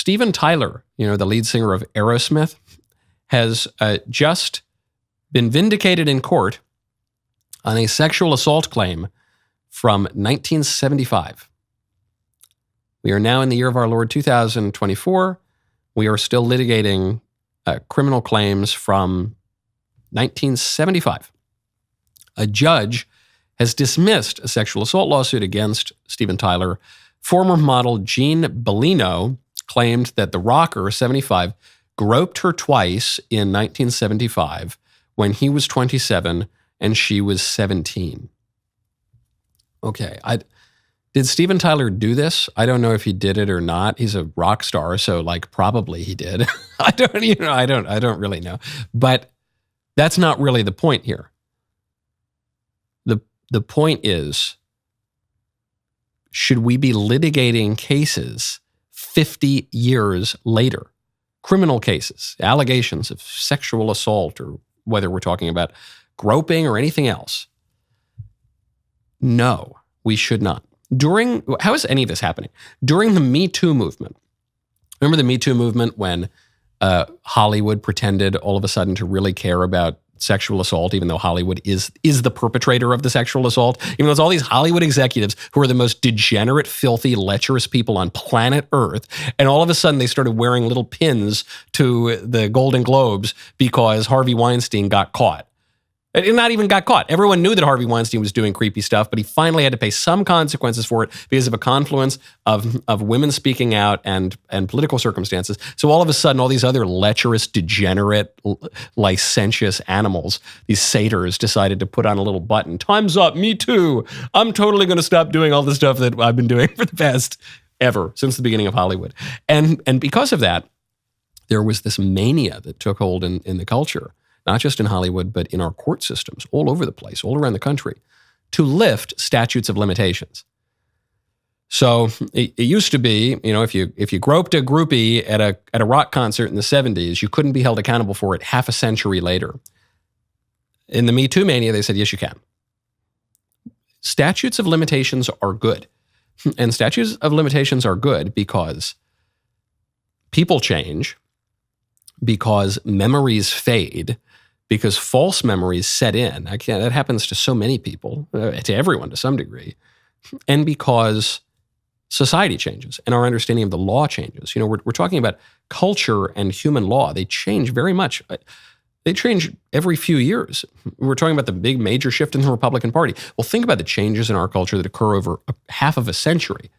Steven Tyler, the lead singer of Aerosmith, has just been vindicated in court on a sexual assault claim from 1975. We are now in the year of our Lord 2024. We are still litigating criminal claims from 1975. A judge has dismissed a sexual assault lawsuit against Steven Tyler. Former model Jean Bellino claimed that the rocker, 75, groped her twice in 1975 when he was 27 and she was 17. Okay, did Steven Tyler do this? I don't know if he did it or not. He's a rock star, so probably he did. I don't really know. But that's not really the point here. The point is, should we be litigating cases 50 years later? Criminal cases, allegations of sexual assault, or whether we're talking about groping or anything else. No, we should not. How is any of this happening? During the Me Too movement, remember the Me Too movement when Hollywood pretended all of a sudden to really care about sexual assault, even though Hollywood is the perpetrator of the sexual assault, even though it's all these Hollywood executives who are the most degenerate, filthy, lecherous people on planet Earth, and all of a sudden they started wearing little pins to the Golden Globes because Harvey Weinstein got caught. And not even got caught. Everyone knew that Harvey Weinstein was doing creepy stuff, but he finally had to pay some consequences for it because of a confluence of women speaking out and political circumstances. So all of a sudden, all these other lecherous, degenerate, licentious animals, these satyrs, decided to put on a little button. Time's up, me too. I'm totally going to stop doing all the stuff that I've been doing for the past ever, since the beginning of Hollywood. And because of that, there was this mania that took hold in the culture, not just in Hollywood, but in our court systems all over the place, all around the country, to lift statutes of limitations. So it used to be, if you groped a groupie at a rock concert in the 70s, you couldn't be held accountable for it half a century later. In the Me Too mania, they said, yes, you can. Statutes of limitations are good. And statutes of limitations are good because people change, because memories fade, because false memories set in. That happens to so many people, to everyone to some degree, and because society changes and our understanding of the law changes. We're talking about culture and human law. They change very much. They change every few years. We're talking about the big major shift in the Republican Party. Well, think about the changes in our culture that occur over half of a century.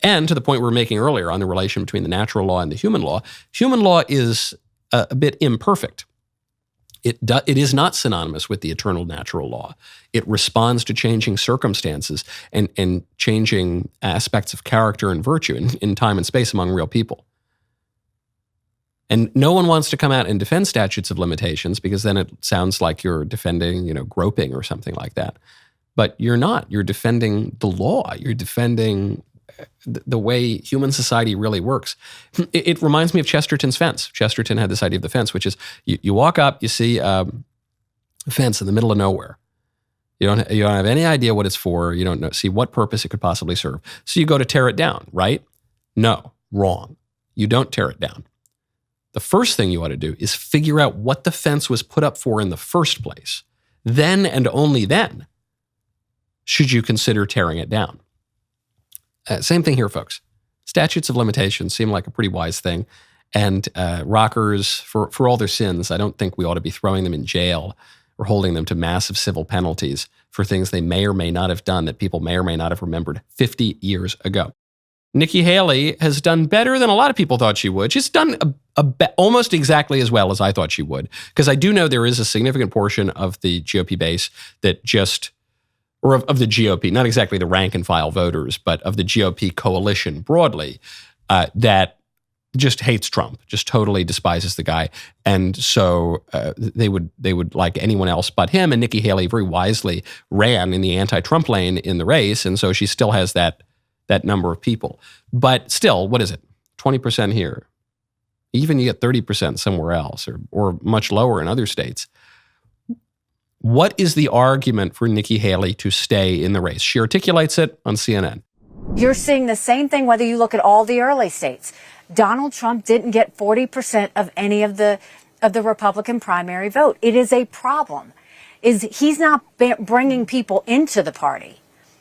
And to the point we were making earlier on the relation between the natural law and the human law is a bit imperfect. It is not synonymous with the eternal natural law. It responds to changing circumstances and changing aspects of character and virtue in time and space among real people. And no one wants to come out and defend statutes of limitations because then it sounds like you're defending, groping or something like that. But you're not. You're defending the law. You're defending the way human society really works. It reminds me of Chesterton's fence. Chesterton had this idea of the fence, which is you walk up, you see a fence in the middle of nowhere. You don't have any idea what it's for. You don't see what purpose it could possibly serve. So you go to tear it down, right? No, wrong. You don't tear it down. The first thing you ought to do is figure out what the fence was put up for in the first place. Then and only then should you consider tearing it down. Same thing here, folks. Statutes of limitations seem like a pretty wise thing. And rockers, for all their sins, I don't think we ought to be throwing them in jail or holding them to massive civil penalties for things they may or may not have done that people may or may not have remembered 50 years ago. Nikki Haley has done better than a lot of people thought she would. She's done almost exactly as well as I thought she would, because I do know there is a significant portion of the GOP base that or of the GOP, not exactly the rank and file voters, but of the GOP coalition broadly, that just hates Trump, just totally despises the guy. And so they would like anyone else but him. And Nikki Haley very wisely ran in the anti-Trump lane in the race. And so she still has that number of people. But still, what is it? 20% here. Even you get 30% somewhere else or much lower in other states. What is the argument for Nikki Haley to stay in the race? She articulates it on CNN. You're seeing the same thing whether you look at all the early states. Donald Trump didn't get 40% of any of the Republican primary vote. It is a problem. He's not bringing people into the party.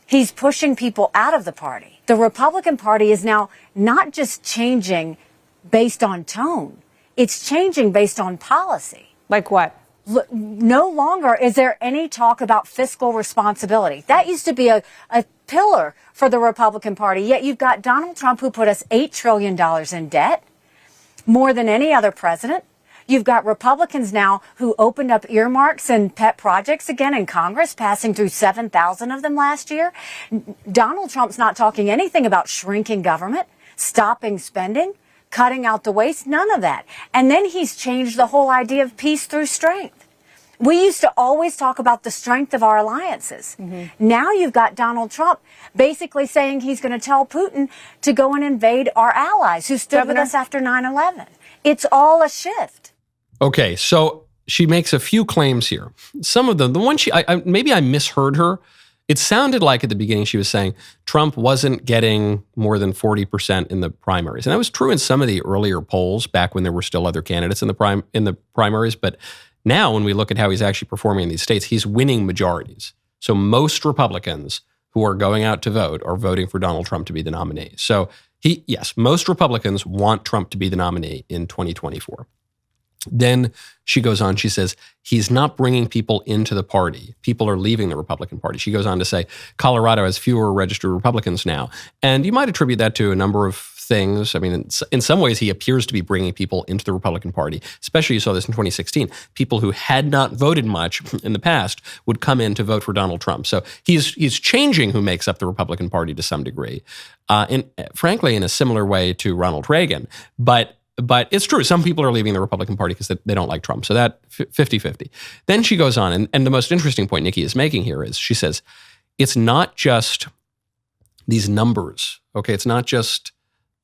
He's pushing people out of the party. The Republican Party is now not just changing based on tone. It's changing based on policy. Like what? No longer is there any talk about fiscal responsibility. That used to be a pillar for the Republican Party. Yet you've got Donald Trump, who put us $8 trillion in debt, more than any other president. You've got Republicans now who opened up earmarks and pet projects again in Congress, passing through 7,000 of them last year. Donald Trump's not talking anything about shrinking government, stopping spending, cutting out the waste, none of that. And then he's changed the whole idea of peace through strength. We used to always talk about the strength of our alliances. Now you've got Donald Trump basically saying he's going to tell Putin to go and invade our allies who stood with us after 9/11. It's all a shift. Okay, so she makes a few claims here. Some of them, the one maybe I misheard her. It sounded like at the beginning she was saying Trump wasn't getting more than 40% in the primaries. And that was true in some of the earlier polls back when there were still other candidates in the primaries. But now when we look at how he's actually performing in these states, he's winning majorities. So most Republicans who are going out to vote are voting for Donald Trump to be the nominee. So yes, most Republicans want Trump to be the nominee in 2024. Then she goes on, she says, he's not bringing people into the party. People are leaving the Republican Party. She goes on to say, Colorado has fewer registered Republicans now. And you might attribute that to a number of things. I mean, in some ways, he appears to be bringing people into the Republican Party. Especially, you saw this in 2016. People who had not voted much in the past would come in to vote for Donald Trump. So he's changing who makes up the Republican Party to some degree. Frankly, in a similar way to Ronald Reagan. But it's true. Some people are leaving the Republican Party because they don't like Trump. So that 50-50. Then she goes on, and the most interesting point Nikki is making here is she says, it's not just these numbers. Okay, it's not just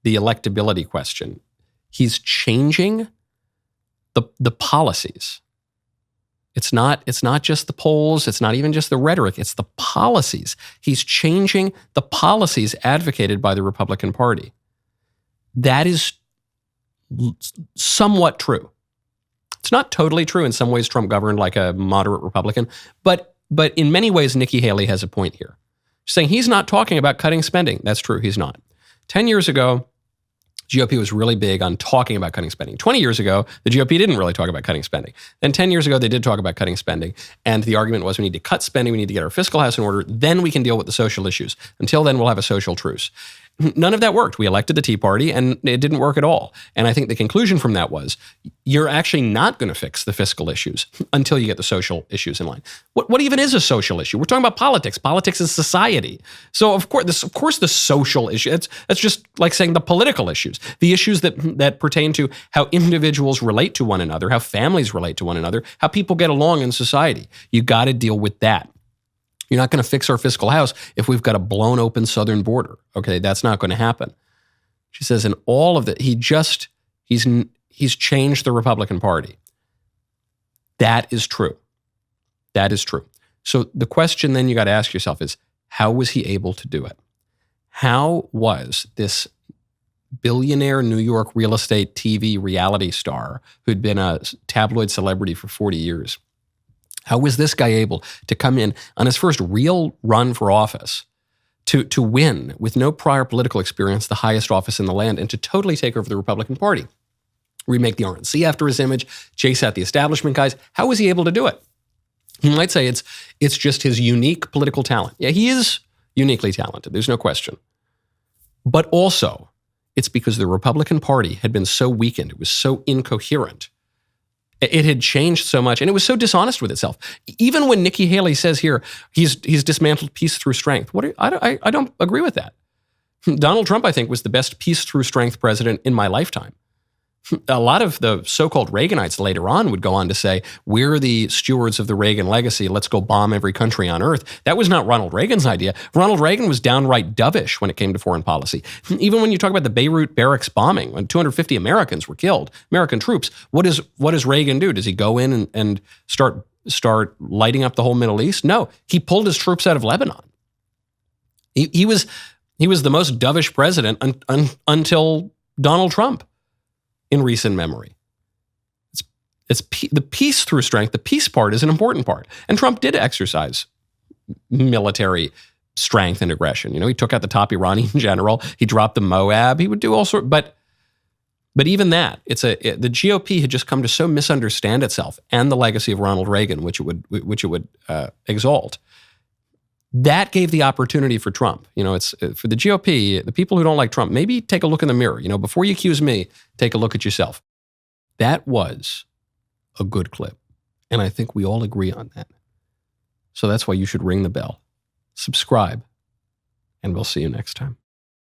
the electability question. He's changing the policies. It's not just the polls. It's not even just the rhetoric. It's the policies. He's changing the policies advocated by the Republican Party. That is somewhat true. It's not totally true. In some ways, Trump governed like a moderate Republican, but in many ways, Nikki Haley has a point here. She's saying he's not talking about cutting spending. That's true. He's not. 10 years ago, GOP was really big on talking about cutting spending. 20 years ago, the GOP didn't really talk about cutting spending. Then 10 years ago, they did talk about cutting spending. And the argument was we need to cut spending, we need to get our fiscal house in order, then we can deal with the social issues. Until then, we'll have a social truce. None of that worked. We elected the Tea Party, and it didn't work at all. And I think the conclusion from that was you're actually not going to fix the fiscal issues until you get the social issues in line. What even is a social issue? We're talking about politics. Politics is society. So of course, the social issue. That's just like saying the political issues, the issues that pertain to how individuals relate to one another, how families relate to one another, how people get along in society. You got to deal with that. You're not going to fix our fiscal house if we've got a blown open southern border. Okay, that's not going to happen. She says in all of that, he's changed the Republican Party. That is true. That is true. So the question then you got to ask yourself is, how was he able to do it? How was this billionaire New York real estate TV reality star who'd been a tabloid celebrity for 40 years, how was this guy able to come in on his first real run for office to win with no prior political experience, the highest office in the land, and to totally take over the Republican Party? Remake the RNC after his image, chase out the establishment guys. How was he able to do it? You might say it's just his unique political talent. Yeah, he is uniquely talented. There's no question. But also, it's because the Republican Party had been so weakened. It was so incoherent. It had changed so much, and it was so dishonest with itself. Even when Nikki Haley says here, he's dismantled peace through strength. I don't agree with that. Donald Trump, I think, was the best peace through strength president in my lifetime. A lot of the so-called Reaganites later on would go on to say, we're the stewards of the Reagan legacy. Let's go bomb every country on earth. That was not Ronald Reagan's idea. Ronald Reagan was downright dovish when it came to foreign policy. Even when you talk about the Beirut barracks bombing, when 250 Americans were killed, American troops, what does Reagan do? Does he go in and start lighting up the whole Middle East? No, he pulled his troops out of Lebanon. He was the most dovish president until Donald Trump in recent memory. It's the peace through strength. The peace part is an important part. And Trump did exercise military strength and aggression. He took out the top Iranian general. He dropped the Moab. He would do all sorts. But even that, the GOP had just come to so misunderstand itself and the legacy of Ronald Reagan, which it would exalt. That gave the opportunity for Trump. It's for the GOP, the people who don't like Trump, maybe take a look in the mirror. Before you accuse me, take a look at yourself. That was a good clip. And I think we all agree on that. So that's why you should ring the bell, subscribe, and we'll see you next time.